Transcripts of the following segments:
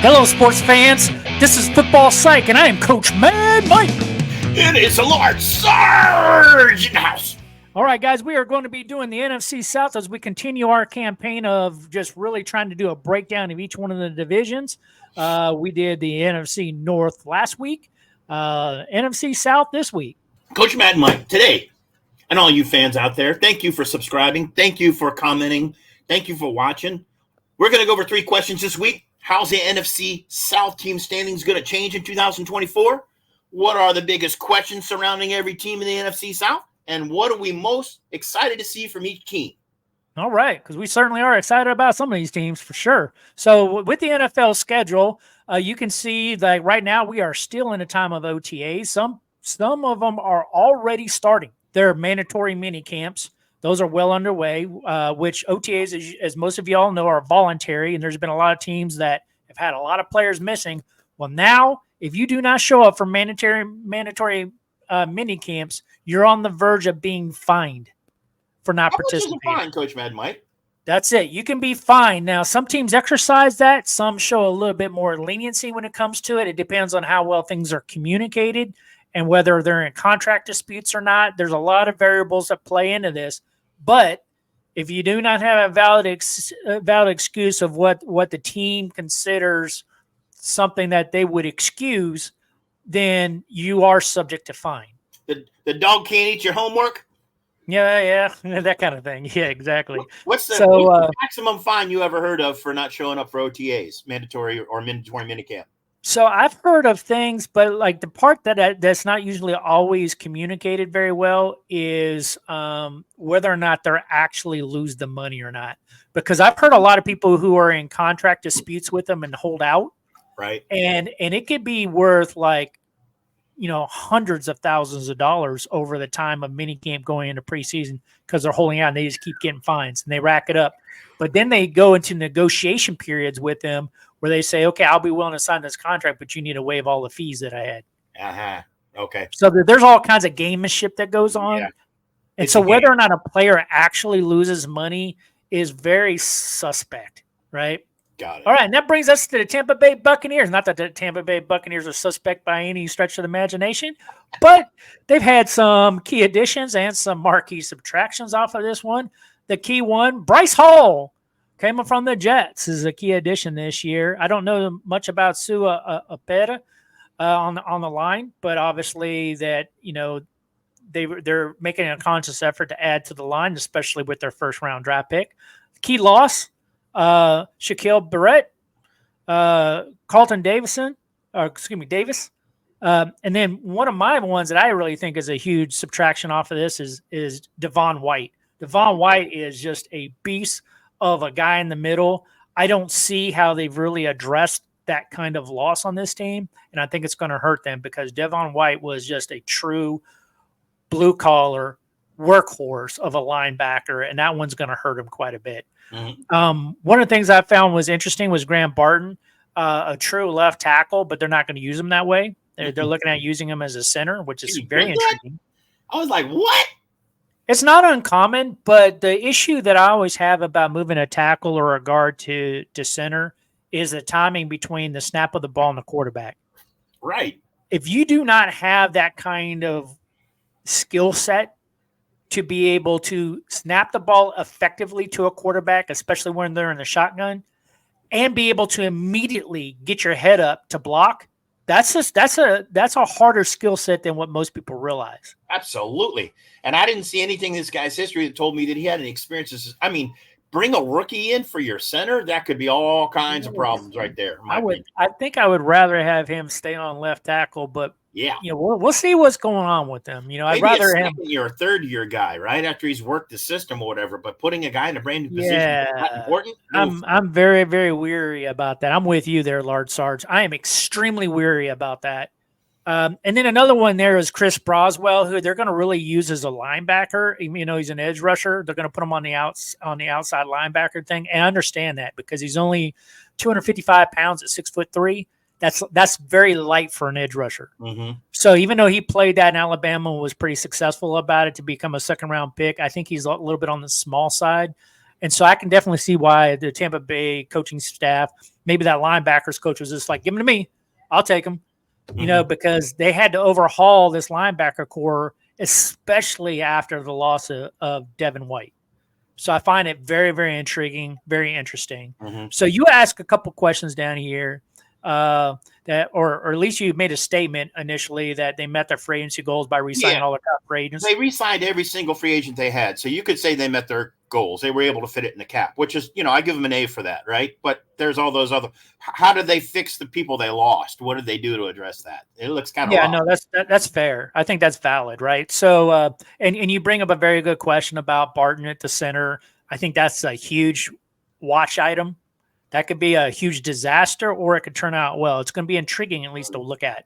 Hello, sports fans. This is Football Psyche, and I am Coach Mad Mike. It is a large Sarge in the house. All right, guys, we are going to be doing the NFC South as we continue our campaign of just really trying to do a breakdown of each one of the divisions. We did the NFC North last week, NFC South this week. Coach Mad Mike, today, and all you fans out there, thank you for subscribing. Thank you for commenting. Thank you for watching. We're going to go over 3 questions this week. How's the NFC South team standings going to change in 2024? What are the biggest questions surrounding every team in the NFC South? And what are we most excited to see from each team? All right, because we certainly are excited about some of these teams for sure. So with the NFL schedule, you can see that right now we are still in a time of OTAs. Some of them are already starting. They're mandatory mini camps. Those are well underway, which OTAs, as most of you all know, are voluntary, and there's been a lot of teams that have had a lot of players missing. Well, now, if you do not show up for mandatory mini camps, you're on the verge of being fined for not participating. How much is a fine, Coach Mad Mike? That's it. You can be fined. Now, some teams exercise that. Some show a little bit more leniency when it comes to it. It depends on how well things are communicated and whether they're in contract disputes or not. There's a lot of variables that play into this. But if you do not have a valid excuse of what the team considers something that they would excuse, then you are subject to fine. The dog can't eat your homework? Yeah, that kind of thing. Yeah, exactly. What's the maximum fine you ever heard of for not showing up for OTAs, mandatory minicamp? So I've heard of things, but like the part that's not usually always communicated very well is whether or not they're actually lose the money or not. Because I've heard a lot of people who are in contract disputes with them and hold out. Right. And it could be worth like, hundreds of thousands of dollars over the time of minicamp going into preseason because they're holding out and they just keep getting fines and they rack it up. But then they go into negotiation periods with them where they say, okay, I'll be willing to sign this contract, but you need to waive all the fees that I had. Uh-huh. Okay. So there's all kinds of gamemanship that goes on. Yeah. And so whether or not a player actually loses money is very suspect, right? Got it. All right, and that brings us to the Tampa Bay Buccaneers. Not that the Tampa Bay Buccaneers are suspect by any stretch of the imagination, but they've had some key additions and some marquee subtractions off of this one. The key one, Bryce Hall, came from the Jets, is a key addition this year. I don't know much about Sua Opeta on the line, but obviously that they're making a conscious effort to add to the line, especially with their first round draft pick. Key loss. Shaquille Barrett, Carlton Davis. And then one of my ones that I really think is a huge subtraction off of this is Devon White. Devon White is just a beast of a guy in the middle. I don't see how they've really addressed that kind of loss on this team, and I think it's going to hurt them because Devon White was just a true blue-collar workhorse of a linebacker, and that one's going to hurt him quite a bit. Mm-hmm. One of the things I found was interesting was Graham Barton, a true left tackle, but they're not going to use him that way. They're looking at using him as a center, which is very intriguing. I was like, what? It's not uncommon, but the issue that I always have about moving a tackle or a guard to center is the timing between the snap of the ball and the quarterback. Right. If you do not have that kind of skill set to be able to snap the ball effectively to a quarterback, especially when they're in the shotgun, and be able to immediately get your head up to block, that's a harder skill set than what most people realize. Absolutely. And I didn't see anything in this guy's history that told me that he had any experiences. I mean, bring a rookie in for your center, that could be all kinds of problems right there. I think I would rather have him stay on left tackle, but yeah, we'll see what's going on with them. I'd rather him your third year guy, right after he's worked the system or whatever. But putting a guy in a brand new position is not important. I'm very, very weary about that. I'm with you there, Large Sarge. I am extremely weary about that. And then another one there is Chris Broswell, who they're going to really use as a linebacker. He's an edge rusher. They're going to put him on the outside linebacker thing. And I understand that because he's only 255 pounds at 6'3". That's very light for an edge rusher. Mm-hmm. So even though he played that in Alabama and was pretty successful about it to become a second-round pick, I think he's a little bit on the small side. And so I can definitely see why the Tampa Bay coaching staff, maybe that linebackers coach was just like, give them to me. I'll take them, because they had to overhaul this linebacker core, especially after the loss of Devin White. So I find it very, very intriguing, very interesting. So you ask a couple questions down here or at least you made a statement initially that they met their free agency goals by re-signing all their top free agents. They re-signed every single free agent they had. So you could say they met their goals. They were able to fit it in the cap, which is, I give them an A for that, right? But there's all those other – how did they fix the people they lost? What did they do to address that? It looks kind of – no, that's fair. I think that's valid, right? So and you bring up a very good question about Barton at the center. I think that's a huge watch item. That could be a huge disaster, or it could turn out well. It's going to be intriguing, at least to look at,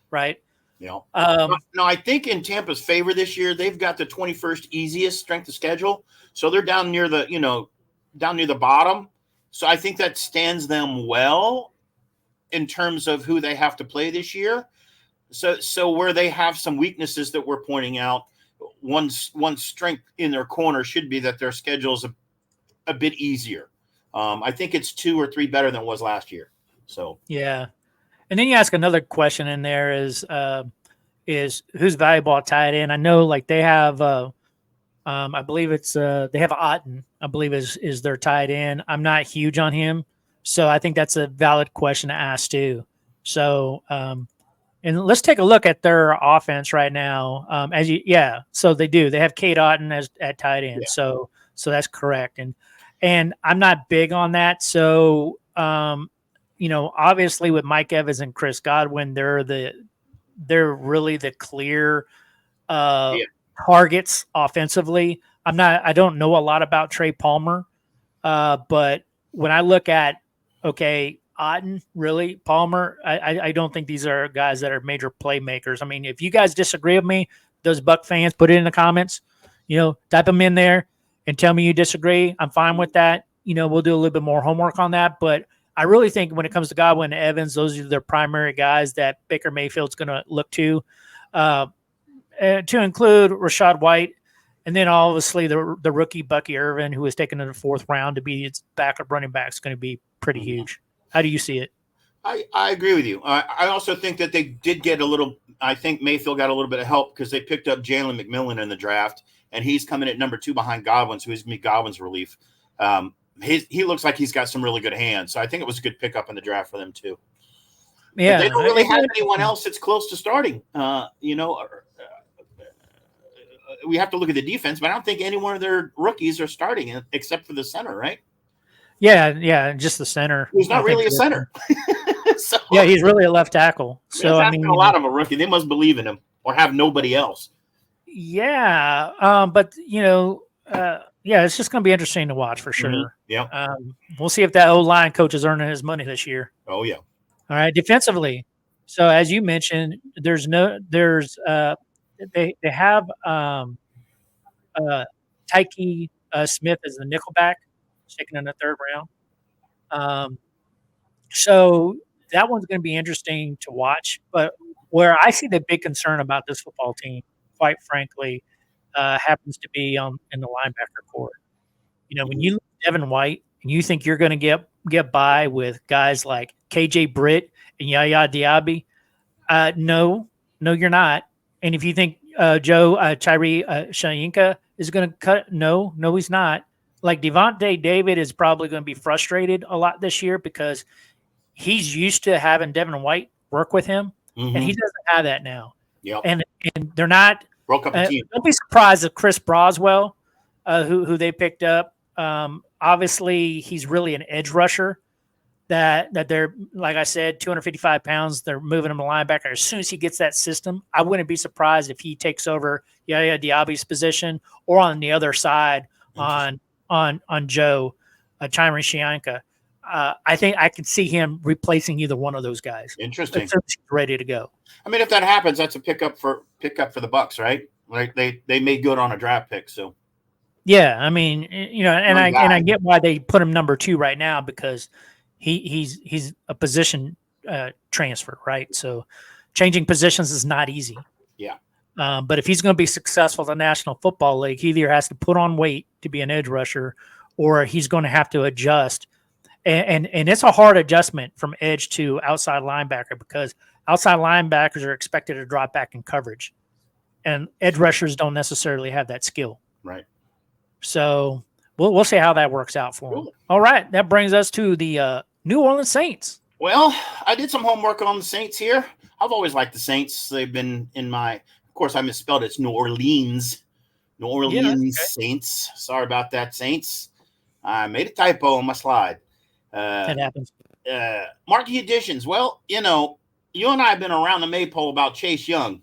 right? No, I think in Tampa's favor this year, they've got the 21st easiest strength of schedule, so they're down near the bottom. So I think that stands them well in terms of who they have to play this year. So where they have some weaknesses that we're pointing out, one strength in their corner should be that their schedule is a bit easier. I think it's 2 or 3 better than it was last year. So yeah, and then you ask another question in there is who's valuable at tight end? I know like they have I believe it's they have Otten, I believe is their tight end. I'm not huge on him, so I think that's a valid question to ask too. So and let's take a look at their offense right now. So they have Cade Otten at tight end. Yeah. So that's correct. And I'm not big on that. So, obviously with Mike Evans and Chris Godwin, they're really the clear targets offensively. I don't know a lot about Trey Palmer. But when I look at, Otten, really, Palmer, I don't think these are guys that are major playmakers. I mean, if you guys disagree with me, those Buck fans, put it in the comments, type them in there. And tell me you disagree. I'm fine with that. We'll do a little bit more homework on that. But I really think when it comes to Godwin and Evans, those are their primary guys that Baker Mayfield's going to look to include Rashad White. And then obviously the rookie Bucky Irvin, who was taken in the 4th round to be its backup running back, is going to be pretty huge. How do you see it? I agree with you. I also think that they did get I think Mayfield got a little bit of help because they picked up Jalen McMillan in the draft. And he's coming at number 2 behind Godwin, so he's going to be Godwin's relief. He looks like he's got some really good hands. So I think it was a good pickup in the draft for them, too. Yeah. But they don't really have anyone else that's close to starting. We have to look at the defense, but I don't think any one of their rookies are starting except for the center, right? Yeah, just the center. He's not really a center. Yeah, he's really a left tackle. So I mean, a lot of a rookie. They must believe in him or have nobody else. Yeah, but it's just going to be interesting to watch for sure. Yeah, we'll see if that O-line coach is earning his money this year. Oh yeah. All right, defensively. So as you mentioned, they have Tyke Smith as the nickelback, taken in the 3rd round. So that one's going to be interesting to watch. But where I see the big concern about this football team, quite frankly, happens to be in the linebacker core. When you look at Devin White and you think you're going to get by with guys like KJ Britt and Yaya Diaby, no, you're not. And if you think Tyree Shayinka is going to cut, no, he's not. Like Devontae David is probably going to be frustrated a lot this year because he's used to having Devin White work with him, and he doesn't have that now. Yep. And they're not. Broke up the team. Don't be surprised if Chris Broswell, who they picked up, obviously he's really an edge rusher. That they're, like I said, 255 pounds. They're moving him to linebacker. As soon as he gets that system, I wouldn't be surprised if he takes over Yaya Diaby's position or on the other side on Joe Tyree Shianka. I think I could see him replacing either one of those guys. Interesting. As soon as he's ready to go. I mean, if that happens, that's a pickup for the Bucks, right? Like they made good on a draft pick, so. Yeah, I mean, I get why they put him number 2 right now because he's a position transfer, right? So changing positions is not easy. Yeah. But if he's going to be successful in the National Football League, he either has to put on weight to be an edge rusher or he's going to have to adjust. And it's a hard adjustment from edge to outside linebacker because outside linebackers are expected to drop back in coverage, and edge rushers don't necessarily have that skill. Right. So we'll see how that works out for him. All right, that brings us to the New Orleans Saints. Well, I did some homework on the Saints here. I've always liked the Saints. They've been in my, of course, I misspelled it. It's New Orleans. New Orleans Saints. Sorry about that, Saints. I made a typo on my slide. That happens. Marquee additions. Well, you and I have been around the maypole about Chase Young.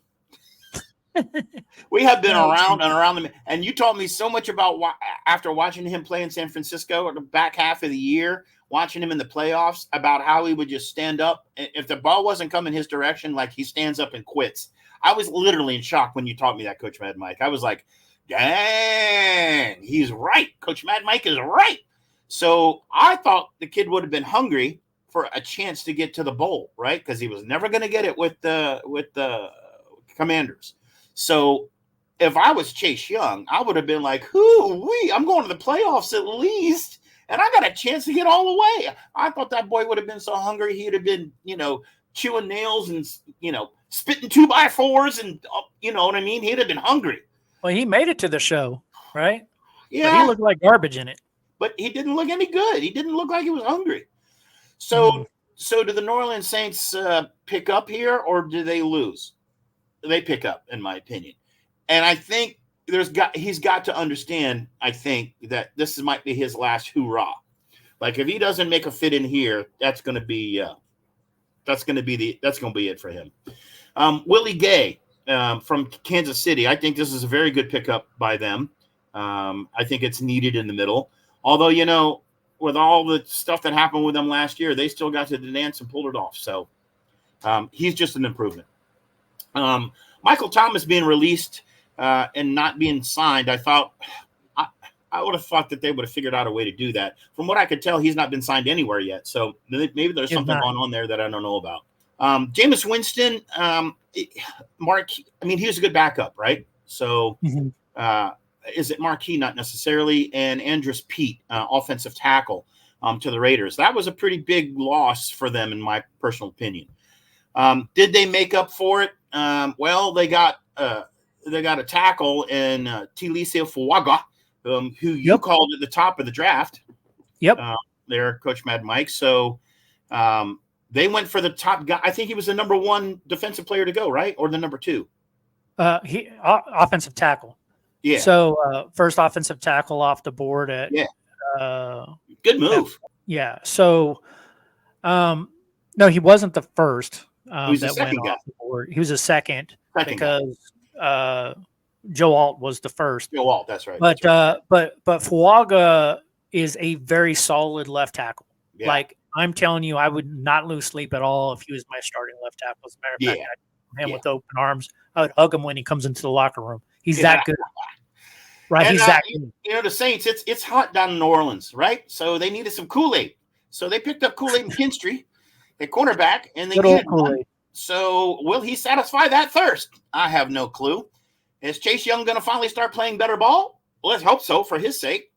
We have been around and around them, and you taught me so much about after watching him play in San Francisco at the back half of the year, watching him in the playoffs, about how he would just stand up. If the ball wasn't coming his direction, like he stands up and quits. I was literally in shock when you taught me that, Coach Mad Mike. I was like, dang, he's right. Coach Mad Mike is right. So I thought the kid would have been hungry for a chance to get to the bowl, right? Because he was never going to get it with the Commanders. So if I was Chase Young, I would have been like, I'm going to the playoffs at least, and I got a chance to get all the way. I thought that boy would have been so hungry. He'd have been, chewing nails and, spitting 2x4s and, you know what I mean? He'd have been hungry. Well, he made it to the show, right? Yeah. But he looked like garbage in it. But he didn't look any good. He didn't look like he was hungry. So do the New Orleans Saints pick up here, or do they lose? They pick up, in my opinion. And I think he's got to understand, I think, that this might be his last hoorah. Like, if he doesn't make a fit in here, that's going to be it for him. Willie Gay from Kansas City. I think this is a very good pickup by them. I think it's needed in the middle. Although, with all the stuff that happened with them last year, they still got to the dance and pulled it off. So he's just an improvement. Michael Thomas being released and not being signed, I would have thought that they would have figured out a way to do that. From what I could tell, he's not been signed anywhere yet. So maybe there's something going on there that I don't know about. Jameis Winston, he was a good backup, right? So is it Marquis? Not necessarily. And Andrus Peat, offensive tackle to the Raiders. That was a pretty big loss for them, in my personal opinion. Did they make up for it? Well, they got a tackle in Tilicia Fuaga, who you called at the top of the draft. Yep. There, Coach Mad Mike. So they went for the top guy. I think he was the number one defensive player to go, right? Or the number two? Offensive tackle. Yeah. So first offensive tackle off the board at good move. Yeah. So no, he wasn't the first that went off the board. He was a second because Joe Alt was the first. Joe Alt, that's right. But but Fuaga is a very solid left tackle. Yeah. Like, I'm telling you, I would not lose sleep at all if he was my starting left tackle. As a matter of fact, I'd him with open arms. I would hug him when he comes into the locker room. He's that good. Right, and, he's that good. The Saints, it's hot down in New Orleans, right? So they needed some Kool-Aid. So they picked up Kool-Aid and Kinstry, the cornerback, and they needed one. So will he satisfy that thirst? I have no clue. Is Chase Young going to finally start playing better ball? Well, let's hope so for his sake.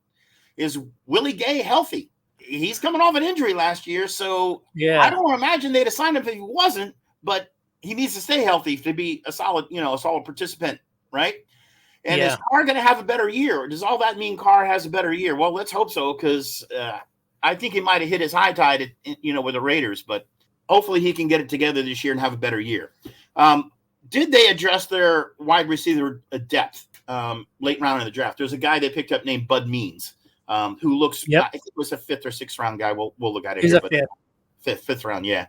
Is Willie Gay healthy? He's coming off an injury last year, so I don't imagine they'd have signed him if he wasn't, but he needs to stay healthy to be a solid participant, right? And is Carr going to have a better year? Or does all that mean Carr has a better year? Well, let's hope so, because I think he might have hit his high tide, with the Raiders, but hopefully he can get it together this year and have a better year. Did they address their wide receiver depth late round in the draft? There's a guy they picked up named Bud Means, who looks, I think it was a 5th or 6th round guy. We'll look at it. He's here, fifth round, yeah.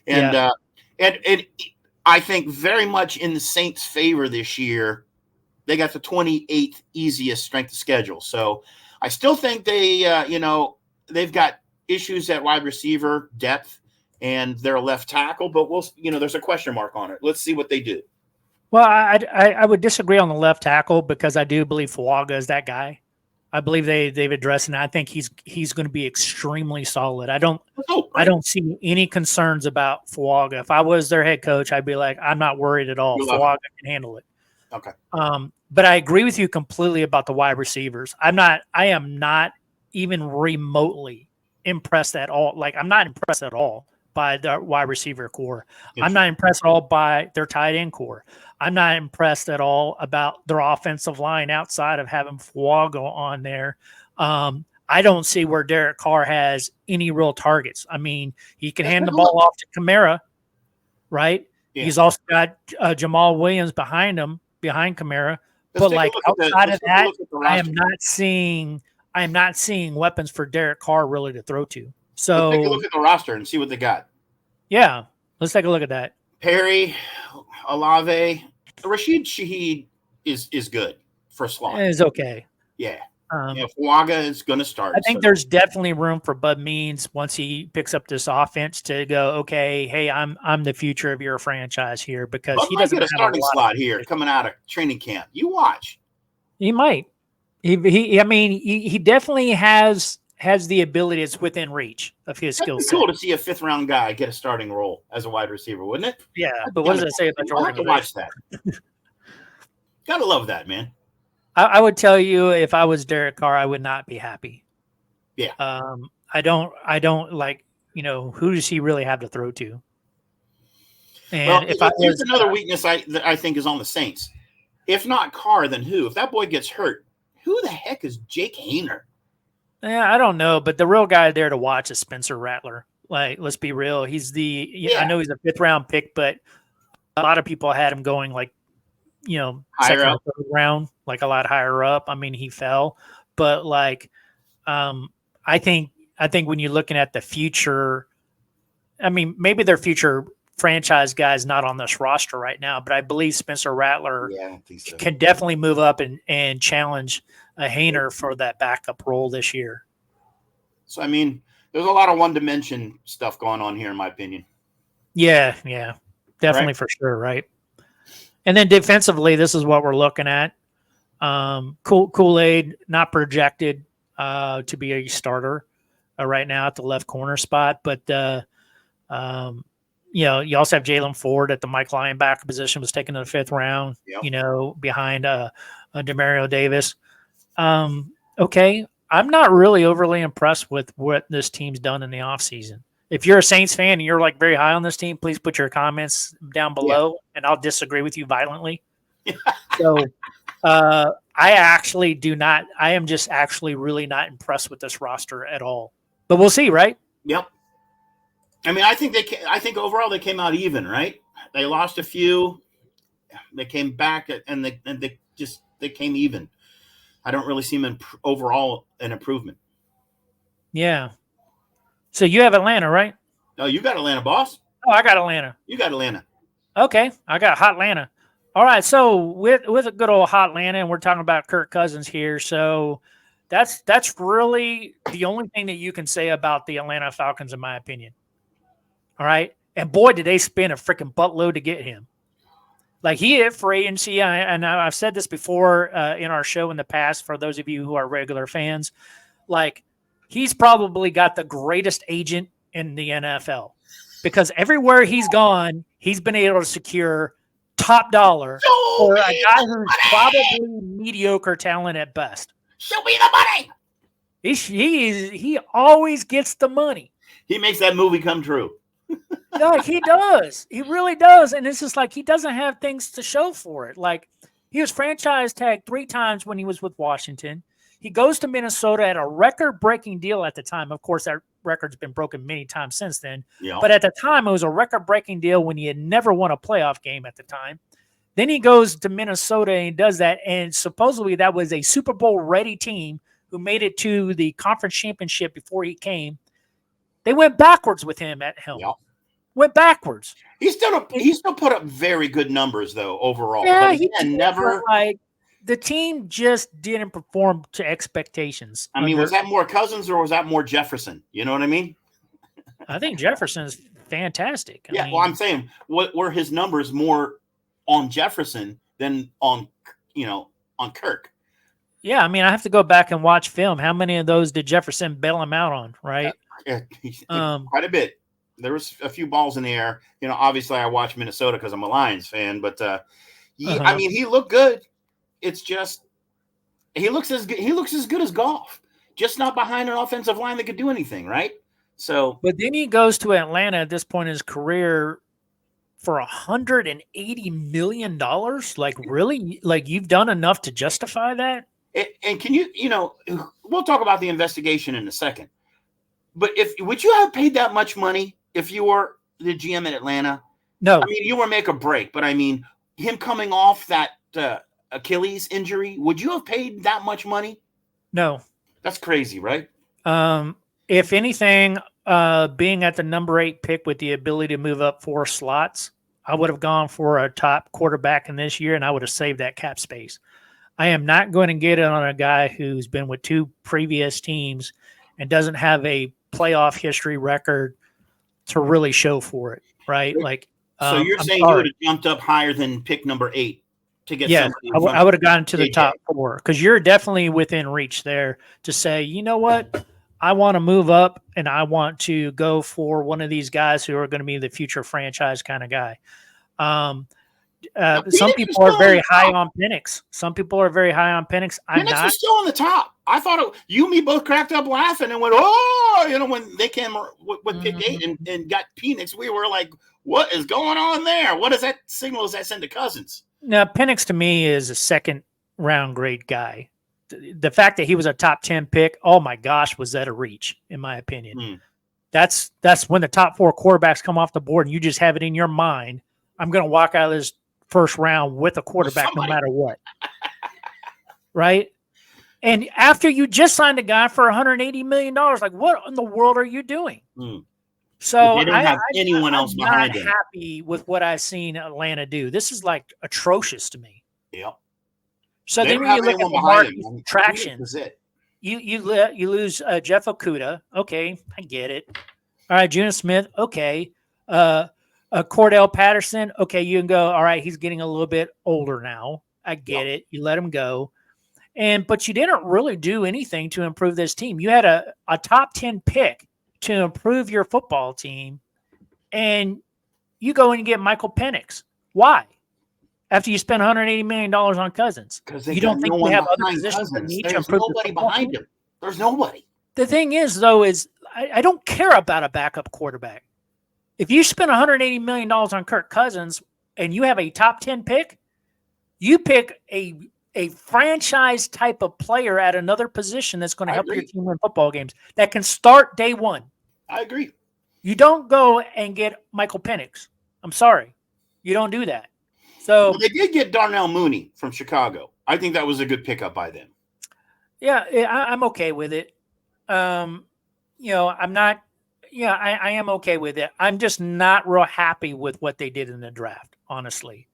And and I think very much in the Saints' favor this year. They got the 28th easiest strength of schedule. So I still think they, they've got issues at wide receiver depth and they're a left tackle, but there's a question mark on it. Let's see what they do. Well, I would disagree on the left tackle because I do believe Fuaga is that guy. I believe they've addressed it. And I think he's going to be extremely solid. I don't see any concerns about Fuaga. If I was their head coach, I'd be like, I'm not worried at all. Fuaga can handle it. Okay. But I agree with you completely about the wide receivers. I am not even remotely impressed at all. Like, I'm not impressed at all by the wide receiver core. I'm not impressed at all by their tight end core. I'm not impressed at all about their offensive line outside of having Fuaga on there. I don't see where Derek Carr has any real targets. I mean, he can hand the ball off to Kamara, right? Yeah. He's also got Jamal Williams behind him, behind Kamara. But like outside of that, I am not seeing weapons for Derek Carr really to throw to. So let's take a look at the roster and see what they got. Yeah, let's take a look at that. Perry, Olave, Rashid Shaheed is good for slot. Is okay. Yeah. Fuaga is going to start. I think there's definitely room for Bud Means once he picks up this offense to go, okay, hey, I'm the future of your franchise here, because Bud he doesn't get a starting slot here coming out of training camp. You watch. He might. He definitely has the ability. It's within reach of his skill set. Cool to see a 5th round guy get a starting role as a wide receiver, wouldn't it? Yeah, but what does it say about your organization? I'll have to watch that. Gotta love that, man. I would tell you, if I was Derek Carr, I would not be happy. Yeah. I don't like, who does he really have to throw to? And here's another weakness that I think is on the Saints. If not Carr, then who? If that boy gets hurt, who the heck is Jake Hayner? Yeah, I don't know, but the real guy there to watch is Spencer Rattler. Like, let's be real. He's I know he's a 5th round pick, but a lot of people had him going like, second or 3rd round, like a lot higher up. I mean, he fell, but like, I think when you're looking at the future, I mean, maybe their future franchise guys not on this roster right now, but I believe Spencer Rattler can definitely move up and challenge a Hayner for that backup role this year. So, I mean, there's a lot of one-dimension stuff going on here, in my opinion. Yeah, definitely, for sure, right? And then defensively, this is what we're looking at. Kool-Aid not projected to be a starter right now at the left corner spot, but you also have Jalen Ford at the Mike linebacker position, was taken in the 5th round. Yep. Behind Demario Davis. Okay, I'm not really overly impressed with what this team's done in the offseason. If you're a Saints fan and you're like very high on this team, please put your comments down below, and I'll disagree with you violently. So I actually do not. I am just actually really not impressed with this roster at all. But we'll see, right? Yep. I mean, I think overall they came out even, right? They lost a few, they came back, and they came even. I don't really see them overall an improvement. Yeah. So you have Atlanta, right? Oh, you got Atlanta, boss. Oh, I got Atlanta. You got Atlanta. Okay, I got hot Atlanta. All right, so with a good old hot Atlanta, and we're talking about Kirk Cousins here, so that's really the only thing that you can say about the Atlanta Falcons, in my opinion. All right, and boy, did they spend a freaking buttload to get him. Like, he hit for agency, and I've said this before in our show in the past, for those of you who are regular fans, like, he's probably got the greatest agent in the NFL, because everywhere he's gone, he's been able to secure top dollar for a guy who's probably mediocre talent at best. Show me the money. He always gets the money. He makes that movie come true. No, he does. He really does. And it's just like, he doesn't have things to show for it. Like, he was franchise tagged 3 times when he was with Washington. He goes to Minnesota at a record-breaking deal at the time. Of course, that record's been broken many times since then. Yeah. But at the time, it was a record-breaking deal when he had never won a playoff game at the time. Then he goes to Minnesota and he does that. And supposedly that was a Super Bowl-ready team who made it to the conference championship before he came. They went backwards with him at helm. Yeah. Went backwards. He still put up very good numbers, though, overall. Yeah, but he never like the team just didn't perform to expectations. I mean, was that more Cousins or was that more Jefferson? You know what I mean? I think Jefferson's fantastic. I mean, well, I'm saying, what were his numbers more on Jefferson than on Kirk? Yeah, I mean, I have to go back and watch film. How many of those did Jefferson bail him out on, right? Quite a bit. There was a few balls in the air. Obviously I watch Minnesota because I'm a Lions fan, but I mean, he looked good. It's just he looks as good as golf. just not behind an offensive line that could do anything, right? So, but then he goes to Atlanta at this point in his career for $180 million. Like, really? Like, you've done enough to justify that? and can we'll talk about the investigation in a second. But would you have paid that much money if you were the GM in Atlanta? No. I mean, you were make or break, but I mean, him coming off that Achilles injury, would you have paid that much money? No. That's crazy, right? If anything, being at the number 8 pick with the ability to move up 4 slots, I would have gone for a top quarterback in this year, and I would have saved that cap space. I am not going to get it on a guy who's been with 2 previous teams and doesn't have a playoff history record to really show for it, right? Like, so you're saying you would have jumped up higher than pick number 8 to get somebody? I would have gotten to the top 4 because you're definitely within reach there to say, you know what? I want to move up and I want to go for one of these guys who are going to be the future franchise kind of guy. Some people are very high on Penix. Some people are very high on Penix. Penix was still on the top. I thought you and me both cracked up laughing and went, oh, when they came with pick 8 and got Penix, we were like, what is going on there? What is that signal does that send to Cousins? Now, Penix to me is a second round grade guy. The fact that he was a top 10 pick, oh my gosh, was that a reach, in my opinion. That's when the top 4 quarterbacks come off the board and you just have it in your mind, I'm going to walk out of this first round with a quarterback no matter what. Right? And after you just signed a guy for $180 million, like what in the world are you doing? So they don't have anyone else behind him. I'm not happy with what I've seen Atlanta do. This is like atrocious to me. Yep. So then when you look at the market traction, you lose Jeff Okudah. Okay, I get it. All right, Juna Smith. Okay. Cordell Patterson. Okay, you can go. All right, he's getting a little bit older now. I get it. You let him go. But you didn't really do anything to improve this team. You had a top 10 pick to improve your football team, and you go and get Michael Penix. Why? After you spend $180 million on Cousins, you don't think we have other positions that need to improve? There's nobody behind him. There's nobody. The thing is, though, I don't care about a backup quarterback. If you spend $180 million on Kirk Cousins and you have a top 10 pick, you pick a franchise type of player at another position that's going to help your team win football games that can start day one. I agree. You don't go and get Michael Penix. I'm sorry. You don't do that. So they did get Darnell Mooney from Chicago. I think that was a good pickup by them. Yeah, I'm okay with it. I'm not. Yeah, I am okay with it. I'm just not real happy with what they did in the draft, honestly.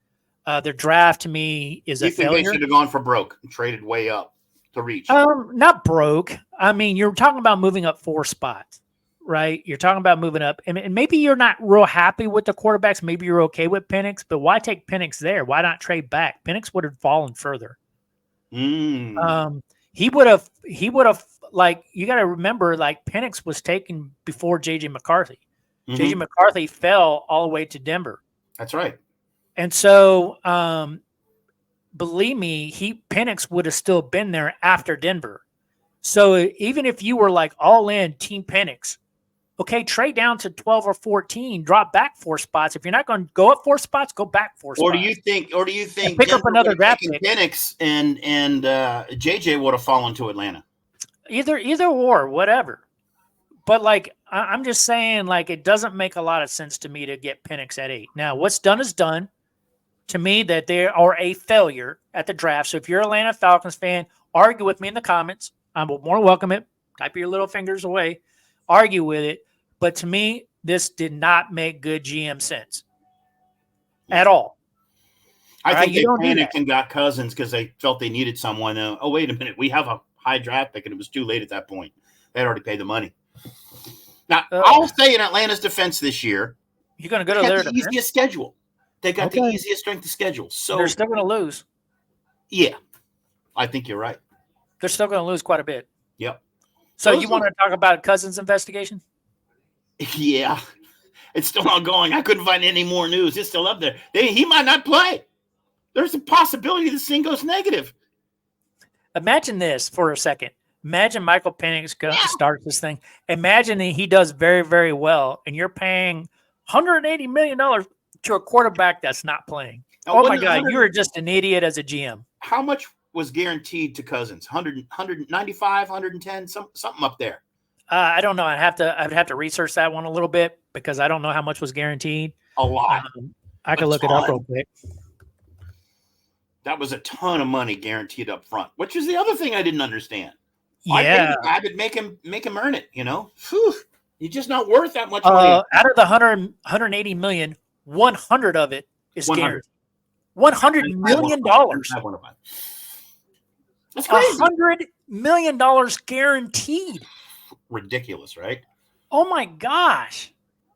Their draft to me is a failure. They should have gone for broke and traded way up to reach. Not broke. I mean, you're talking about moving up 4 spots, right? You're talking about moving up. And maybe you're not real happy with the quarterbacks. Maybe you're okay with Penix, but why take Penix there? Why not trade back? Penix would have fallen further. He would have, like, you got to remember, like, Penix was taken before J.J. McCarthy. J.J. McCarthy fell all the way to Denver. That's right. And so, believe me, Penix would have still been there after Denver. So even if you were like all in Team Penix, okay, trade down to 12 or 14, drop back 4 spots. If you're not going to go up 4 spots, go back 4 spots. Or do you think pick up another draft pick? Penix and JJ would have fallen to Atlanta? Either or, whatever. But like, I'm just saying, like, it doesn't make a lot of sense to me to get Penix at 8. Now, what's done is done. To me, that they are a failure at the draft. So if you're an Atlanta Falcons fan, argue with me in the comments. I will more welcome it. Type your little fingers away. Argue with it. But to me, this did not make good GM sense at all. I think they panicked and got Cousins because they felt they needed someone. Oh, wait a minute. We have a high draft pick, and it was too late at that point. They had already paid the money. Now, I'll say in Atlanta's defense this year, you're going to go to their easiest schedule. They got the easiest strength of schedule. So they're still going to lose. Yeah, I think you're right. They're still going to lose quite a bit. Yep. So you want to talk about Cousins' investigation? Yeah. It's still not going. I couldn't find any more news. It's still up there. He might not play. There's a possibility this thing goes negative. Imagine this for a second. Imagine Michael Penix starts this thing. Imagine that he does very, very well, and you're paying $180 million to a quarterback that's not playing. Now, Oh, my God. You're just an idiot as a GM. How much was guaranteed to Cousins? 195, 110, something up there. I don't know. I'd have to research that one a little bit because I don't know how much was guaranteed. A lot. I could look it up real quick. That was a ton of money guaranteed up front, which is the other thing I didn't understand. Yeah, I would make him earn it. Whew. You're just not worth that much money. Out of the 180 million, 100 of it is guaranteed. $100 million. That's crazy. $100 million guaranteed. Ridiculous, right? Oh my gosh!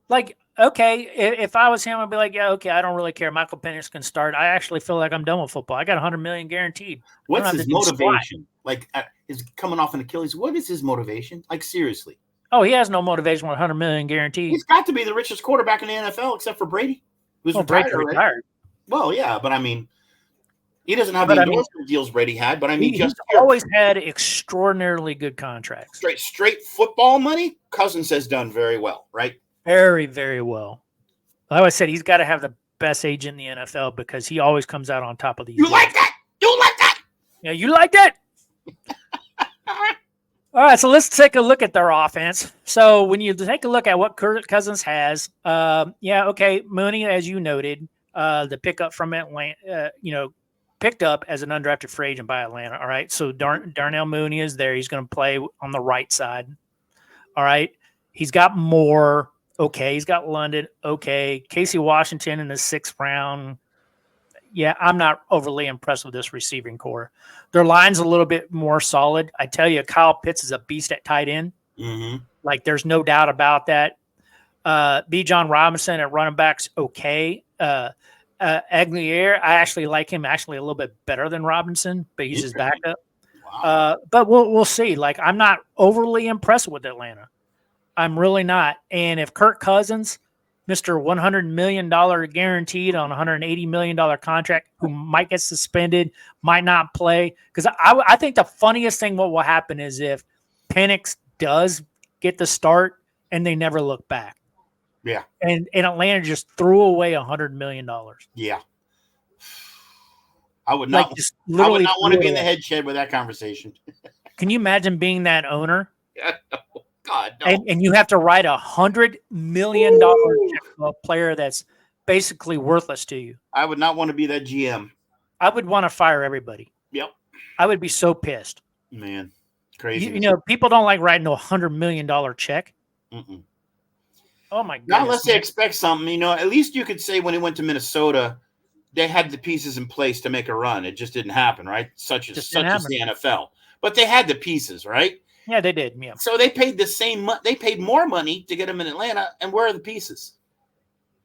Like, okay, if I was him, I'd be like, yeah, okay, I don't really care. Michael Penix can start. I actually feel like I'm done with football. I got $100 million guaranteed. What's his motivation? Like, is coming off an Achilles. What is his motivation? Like, seriously? Oh, he has no motivation with $100 million guaranteed. He's got to be the richest quarterback in the NFL, except for Brady, who's retired. Well, yeah, but I mean, he doesn't have the endorsement deals Brady had. But I mean, he's always had extraordinarily good contracts. Straight football money. Cousins has done very well, right? Very, very well. I always said he's got to have the best agent in the NFL because he always comes out on top of these. You like that? You like that? Yeah, you like that? All right, so let's take a look at their offense. So when you take a look at what Kirk Cousins has, Mooney, as you noted, the pickup from Atlanta, picked up as an undrafted free agent by Atlanta. All right, so Darnell Mooney is there. He's going to play on the right side. All right, he's got Moore. Okay, he's got London. Okay, Casey Washington in the 6th round. Yeah, I'm not overly impressed with this receiving core. Their line's a little bit more solid. I tell you, Kyle Pitts is a beast at tight end. Mm-hmm. Like, there's no doubt about that. B. John Robinson at running back's okay. Aguilar, I actually like him a little bit better than Robinson, but he's his backup. Wow. But we'll see. Like, I'm not overly impressed with Atlanta. I'm really not. And if Kirk Cousins, Mr. $100 million guaranteed on a $180 million contract, who might get suspended, might not play, because I think the funniest thing what will happen is if Penix does get the start and they never look back. Yeah. And Atlanta just threw away $100 million. Yeah. I would not want to be in the head shed with that conversation. Can you imagine being that owner? Yeah, no. God, no. And you have to write $100 million check for a player that's basically worthless to you. I would not want to be that GM. I would want to fire everybody. Yep. I would be so pissed. Man, crazy. People don't like writing a $100 million check. Mm-mm. Oh my God! Not unless they expect something. At least you could say when he went to Minnesota, they had the pieces in place to make a run. It just didn't happen, right? Such as the NFL. But they had the pieces, right? Yeah, they did. Yeah. So they paid they paid more money to get him in Atlanta. And where are the pieces?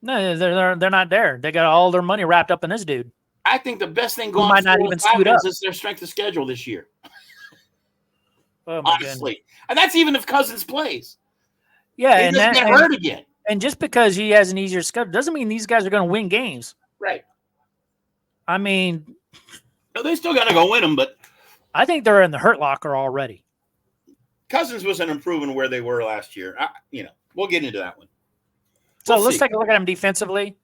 No, they're not there. They got all their money wrapped up in this dude. I think the best thing going might not even suit up is their strength of schedule this year. Oh my honestly, goodness. And that's even if Cousins plays. Yeah, he doesn't get hurt again. And just because he has an easier schedule doesn't mean these guys are going to win games. Right. I mean, no, they still got to go win them, but I think they're in the hurt locker already. Cousins wasn't improving where they were last year. We'll get into that one. So let's take a look at them defensively.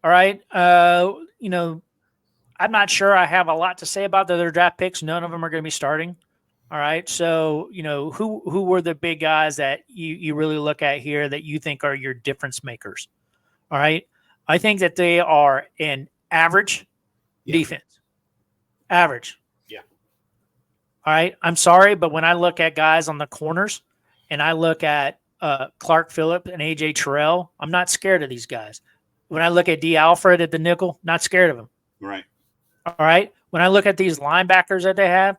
All right. I'm not sure I have a lot to say about their draft picks. None of them are going to be starting. All right. So, who were the big guys that you really look at here that you think are your difference makers? All right. I think that they are an average defense. Average. Yeah. All right. I'm sorry, but when I look at guys on the corners and I look at Clark Phillip and A.J. Terrell, I'm not scared of these guys. When I look at D. Alfred at the nickel, not scared of him. Right. All right. When I look at these linebackers that they have,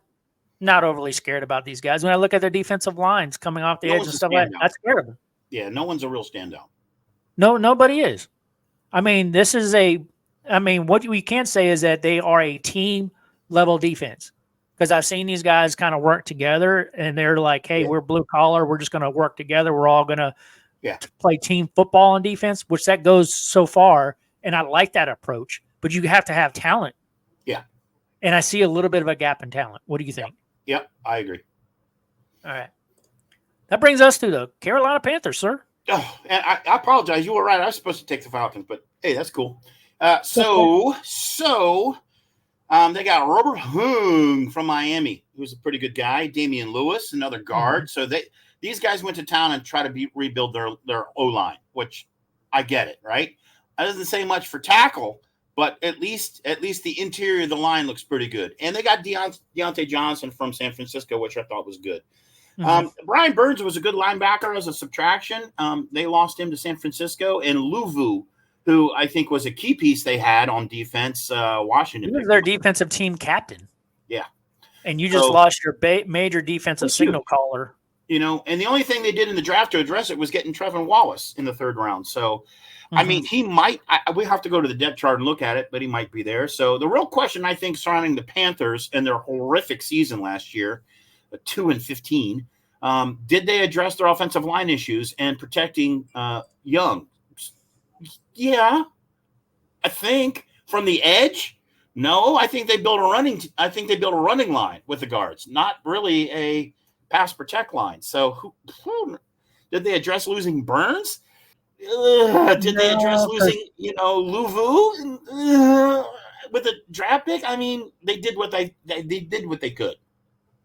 not overly scared about these guys. When I look at their defensive lines coming off the edge and stuff like that, that's scared of them. Yeah, no one's a real standout. No, nobody is. I mean, what we can say is that they are a team level defense because I've seen these guys kind of work together and they're like, hey, we're blue collar. We're just going to work together. We're all going to play team football on defense, which that goes so far. And I like that approach, but you have to have talent. Yeah. And I see a little bit of a gap in talent. What do you think? Yep, I agree. All right. That brings us to the Carolina Panthers, sir. Oh, and I apologize. You were right. I was supposed to take the Falcons, but hey, that's cool. So they got Robert Hung from Miami, who's a pretty good guy. Damian Lewis, another guard. So these guys went to town and try to rebuild their O-line, which I get it, right? It doesn't say much for tackle, but at least the interior of the line looks pretty good. And they got Deontay Johnson from San Francisco, which I thought was good. Brian Burns was a good linebacker as a subtraction. They lost him to San Francisco, and Luvu, who I think was a key piece they had on defense, Washington. He was their defensive team captain. Yeah. And you just lost your major defensive signal caller. And the only thing they did in the draft to address it was getting Trevor Wallace in the third round. So, I mean, he might – we have to go to the depth chart and look at it, but he might be there. So, the real question, I think, surrounding the Panthers and their horrific season last year, 2-15, did they address their offensive line issues and protecting Young? Yeah, I think from the edge. No, I think they built a running line with the guards, not really a pass protect line. So, who did they address losing Burns? Did they address losing Luvu with a draft pick? I mean, they did what they could.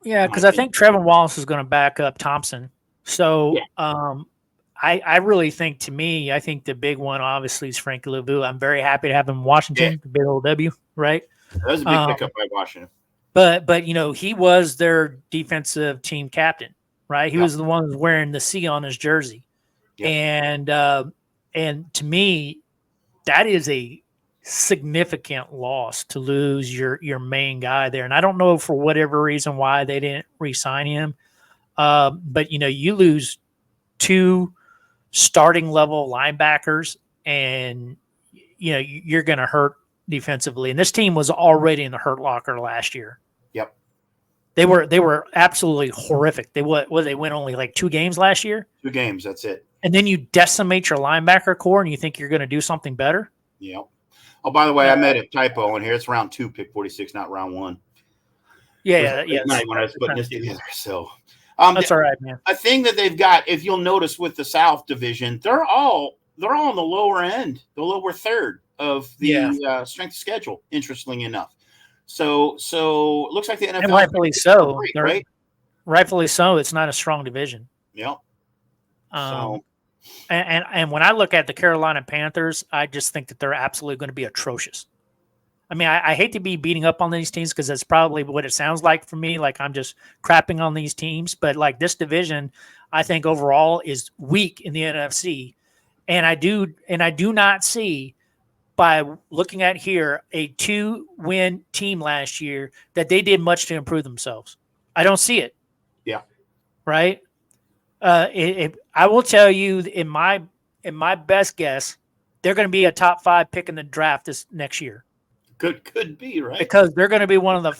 Yeah, because I think Trevor Wallace is going to back up Thompson. So I really think, I think the big one obviously is Frankie Luvu. I'm very happy to have him in Washington, the big old W, right? That was a big pickup by Washington. But he was their defensive team captain, right? He was the one who was wearing the C on his jersey. Yeah. And to me, that is a significant loss to lose your main guy there. And I don't know for whatever reason why they didn't re-sign him. But you lose two starting level linebackers and you're going to hurt defensively. And this team was already in the hurt locker last year. Yep. They were absolutely horrific. They went only like 2 games last year. 2 games, that's it. And then you decimate your linebacker core and you think you're going to do something better? Yeah. Oh, by the way, I made a typo in here. It's round 2, pick 46, not round 1. Yeah. When I was putting this together. So that's all right, man. A thing that they've got, if you'll notice with the South Division, they're all on the lower end, the lower third of the strength of schedule, interestingly enough. So it looks like the NFL. And rightfully so. Great, right? Rightfully so. It's not a strong division. Yeah. And when I look at the Carolina Panthers, I just think that they're absolutely going to be atrocious. I mean, I hate to be beating up on these teams because that's probably what it sounds like for me. Like I'm just crapping on these teams, but like this division, I think overall is weak in the NFC. And I do not see, by looking at here, a 2-win team last year that they did much to improve themselves. I don't see it. Yeah. Right. I will tell you, in my best guess, they're going to be a top 5 pick in the draft this next year. Could be, right? Because they're going to be one of the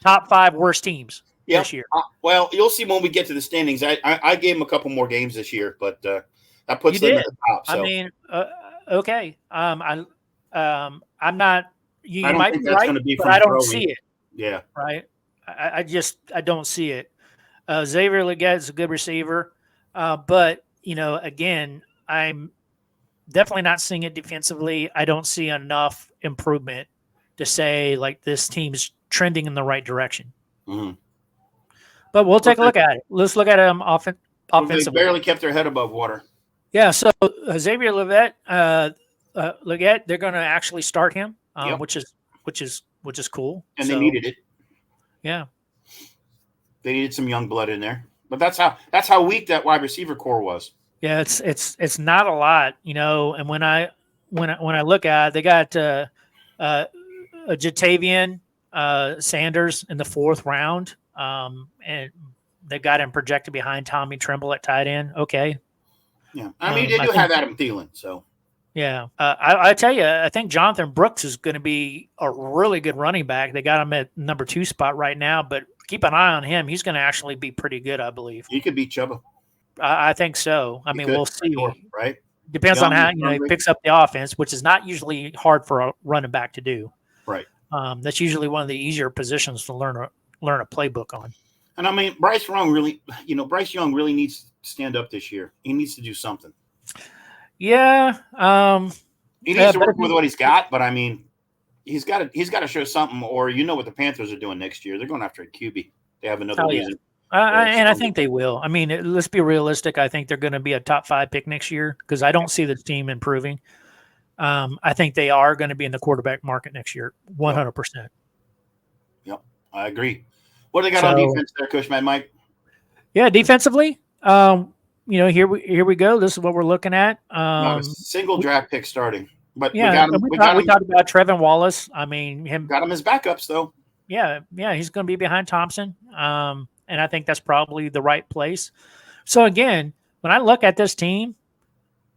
top 5 worst teams this year. Well, you'll see when we get to the standings. I gave them a couple more games this year, but that puts them at the top. So. I mean, okay. I'm not. You might be right, but I don't see it. Yeah. Right. I don't see it. Xavier Legette is a good receiver, but again, I'm definitely not seeing it defensively. I don't see enough improvement to say like this team's trending in the right direction. Mm-hmm. But we'll take a look at it. Let's look at them offensively. They barely kept their head above water. Yeah. So Xavier Legette, they're going to actually start him, which is cool. And they needed it. Yeah. They needed some young blood in there, but that's how weak that wide receiver core was. Yeah, it's not a lot, And when I look at it, they got Jatavian Sanders in the 4th round, and they got him projected behind Tommy Tremble at tight end. Okay. Yeah, I mean they do have Adam Thielen, so. Yeah, I tell you, I think Jonathan Brooks is going to be a really good running back. They got him at number 2 spot right now, but keep an eye on him. He's going to actually be pretty good, I believe. He could beat Chuba. I think so. I mean, we'll see. Sure, right? Depends on how he picks up the offense, which is not usually hard for a running back to do. Right. That's usually one of the easier positions to learn a playbook on. And I mean, Bryce Young really needs to stand up this year. He needs to do something. Yeah. He needs to work with what he's got, but I mean, he's got to show something, or what the Panthers are doing next year. They're going after a QB. They have another reason. And I think they will. I mean, let's be realistic. I think they're going to be a top 5 pick next year because I don't see the team improving. I think they are going to be in the quarterback market next year, 100%. Yep, I agree. What do they got on defense there, Coach Mad Mike? Yeah, defensively, here we go. This is what we're looking at. Not a single draft pick starting. But yeah, we talked about Trevin Wallace. I mean, got him as backups though. Yeah, he's going to be behind Thompson, and I think that's probably the right place. So again, when I look at this team,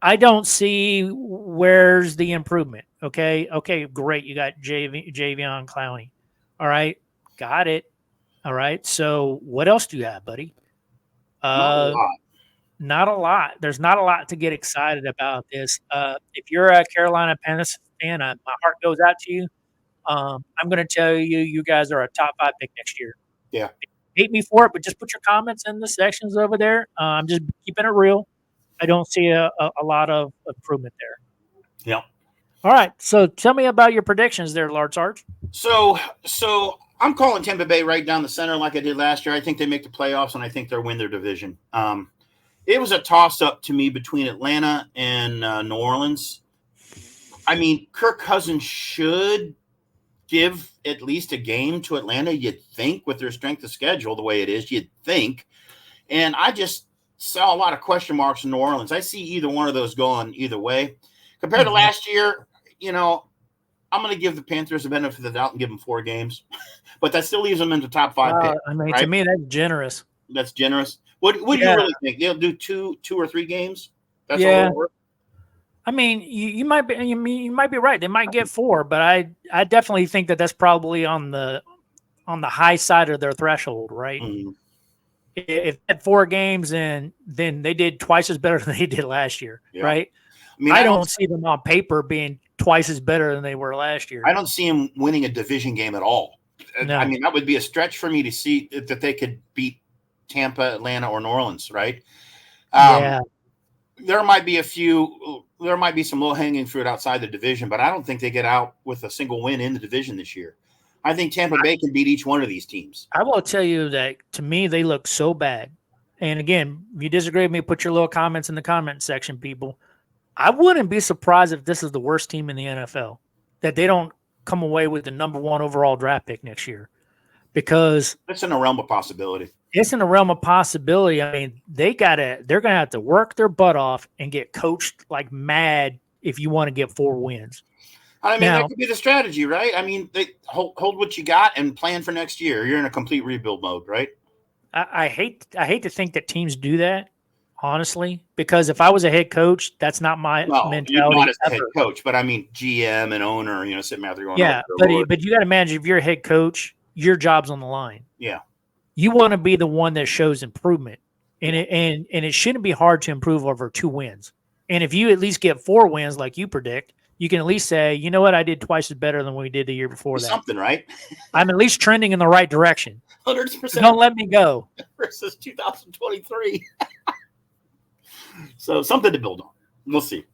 I don't see where's the improvement. Okay, great. You got Javion Clowney. All right, got it. All right. So what else do you have, buddy? Not a lot. There's not a lot to get excited about this. If you're a Carolina Panthers fan, my heart goes out to you. I'm going to tell you guys are a top 5 pick next year. Yeah. Hate me for it, but just put your comments in the sections over there. I'm just keeping it real. I don't see a lot of improvement there. Yeah. All right. So tell me about your predictions there, Lord Sarge. So I'm calling Tampa Bay right down the center like I did last year. I think they make the playoffs, and I think they'll win their division. It was a toss-up to me between Atlanta and New Orleans. I mean, Kirk Cousins should give at least a game to Atlanta, you'd think, with their strength of schedule the way it is, you'd think. And I just saw a lot of question marks in New Orleans. I see either one of those going either way. Compared to last year, I'm going to give the Panthers the benefit of the doubt and give them 4 games. But that still leaves them in the top 5 pick. I mean, right? To me, that's generous. That's generous. What do you really think? They'll do two or 3 games? That's all it'll work? I mean, you might be right. They might get 4, but I definitely think that's probably on the high side of their threshold, right? Mm-hmm. If they had 4 games, and then they did twice as better than they did last year, right? I mean, I don't see them on paper being twice as better than they were last year. I don't see them winning a division game at all. No. I mean, that would be a stretch for me to see that they could beat Tampa, Atlanta, or New Orleans, right? There might be some low-hanging fruit outside the division, but I don't think they get out with a single win in the division this year. I think Tampa Bay can beat each one of these teams. I will tell you that, to me, they look so bad. And again, if you disagree with me, put your little comments in the comment section, people. I wouldn't be surprised if this is the worst team in the NFL, that they don't come away with the number 1 overall draft pick next year, because it's in the realm of possibility. It's in the realm of possibility. I mean, they're going to have to work their butt off and get coached like mad if you want to get 4 wins. I mean, that could be the strategy, right? I mean, they hold what you got and plan for next year. You're in a complete rebuild mode, right? I hate to think that teams do that, honestly, because if I was a head coach, that's not my mentality. You're not as a head coach, but I mean, GM and owner, sitting out there going, but you got to imagine, if you're a head coach, your job's on the line. Yeah. You want to be the one that shows improvement, and it shouldn't be hard to improve over 2 wins. And if you at least get 4 wins, like you predict, you can at least say, you know what, I did twice as better than we did the year before that. Something, right? I'm at least trending in the right direction. 100%. Don't let me go. Versus 2023. So something to build on. We'll see.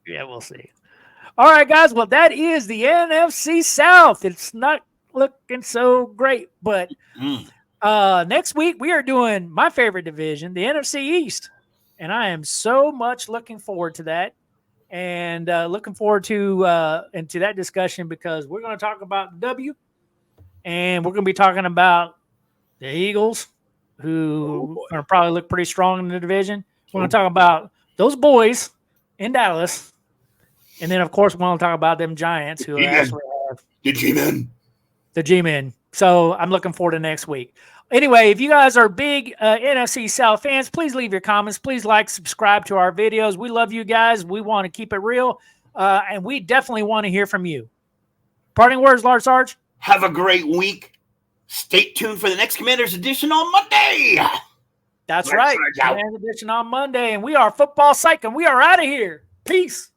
Yeah, we'll see. All right, guys. Well, that is the NFC South. It's not looking so great, but next week we are doing my favorite division, the NFC East, and I am so much looking forward to that, and looking forward to into that discussion, because we're going to talk about the W, and we're going to be talking about the Eagles, who are probably look pretty strong in the division. We're going to talk about those boys in Dallas, and then of course we're going to talk about them Giants, who actually have the G-Men. So I'm looking forward to next week. Anyway, if you guys are big NFC South fans, please leave your comments. Please like, subscribe to our videos. We love you guys. We want to keep it real, and we definitely want to hear from you. Parting words, Lord Sarge? Have a great week. Stay tuned for the next Commanders Edition on Monday. That's right. Commanders Edition on Monday, and we are Football Psyche, and we are out of here. Peace.